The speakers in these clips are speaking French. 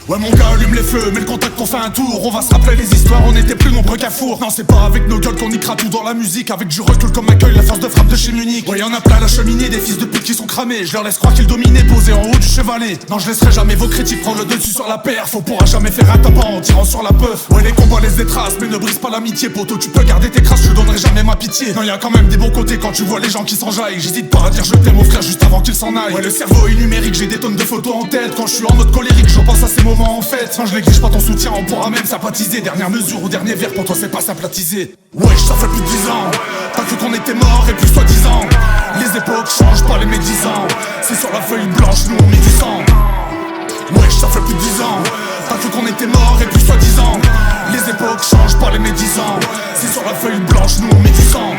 Ouais mon gars allume les feux, mets le contact qu'on fait un tour. On va se rappeler les histoires, on était plus nombreux qu'à four. Non c'est pas avec nos gueules qu'on niquera tout dans la musique. Avec du recul comme accueil, la force de frappe de chez Munich. Ouais y'en a plein à la cheminée, des fils de pute qui sont cramés. Je leur laisse croire qu'ils dominaient, posés en haut du chevalet. Non je laisserai jamais vos critiques prendre le dessus sur la perf. On pourra jamais faire un tapant en tirant sur la peuf. Ouais les combats laissent des traces, mais ne brise pas l'amitié. Poto tu peux garder tes crasses, je te donnerai jamais ma pitié. Non y'a quand même des bons côtés quand tu vois les gens qui s'enjaillent. J'hésite pas à dire je t'aime au frère juste avant qu'il s'en aille. Ouais le cerveau est numérique, j'ai des tonnes de photos en tête. Quand je suis en mode colérique, je pense à ces moments en fait. Je néglige pas ton soutien, on pourra même sympathiser. Dernière mesure ou dernier verre, pour toi c'est pas sympathiser. Wesh, ça fait plus de 10 ans. T'as cru qu'on était mort et plus soi-disant. Les époques changent pas les médisants. C'est sur la feuille blanche, nous on met du sang. Wesh, ça fait plus de 10 ans. T'as cru qu'on était mort et plus soi-disant. Les époques changent pas les médisants. C'est sur la feuille blanche, nous on met du sang.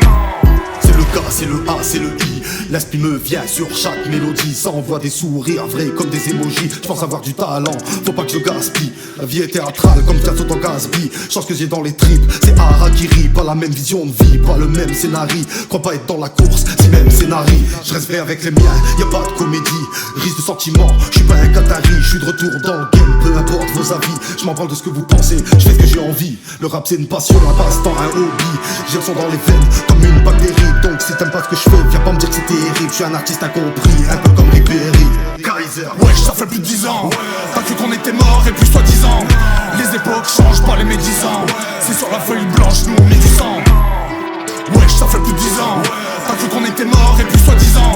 C'est le K, c'est le A, c'est le I. L'esprit me vient sur chaque mélodie. Ça envoie des sourires vrais comme des émojis. Je pense avoir du talent, faut pas que je gaspille. La vie est théâtrale comme Piazza dans Gatsby. Chance que j'ai dans les tripes, c'est Harakiri. Pas la même vision de vie, pas le même scénario. Crois pas être dans la course, c'est même scénario. Je reste vrai avec les miens, y a pas de comédie. Risque de sentiment, je suis pas un Qatari. Je suis de retour dans le game, peu importe vos avis. Je m'en parle de ce que vous pensez, je fais ce que j'ai envie. Le rap c'est une passion, un passe-temps, un hobby. J'ai le son dans les veines, comme une bactérie. Donc si t'aimes pas ce que je fais, viens pas me dire que c'est terrible. Je suis un artiste incompris, un peu comme Rick Perry. Kaiser. Wesh, ça fait plus de 10 ans. T'as cru qu'on était mort et plus soi-disant. Les époques changent pas les médisants. C'est sur la feuille blanche, nous on met du sang. Wesh, ça fait plus de 10 ans. T'as cru qu'on était mort et plus soi-disant.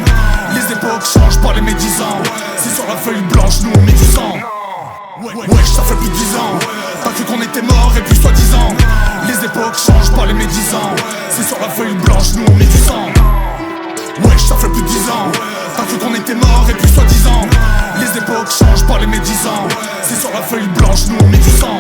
Les époques changent pas les médisants. C'est sur la feuille blanche, nous on met du sang. Wesh, ça fait plus de 10 ans. T'as cru qu'on était mort et plus soi-disant. Les époques changent pas les médisants. C'est sur la feuille blanche, nous on met du sang. Wesh, ça fait plus de 10 ans. T'as cru qu'on était mort et plus soi-disant. Les époques changent pas les médisants. C'est sur la feuille blanche, nous on met du sang.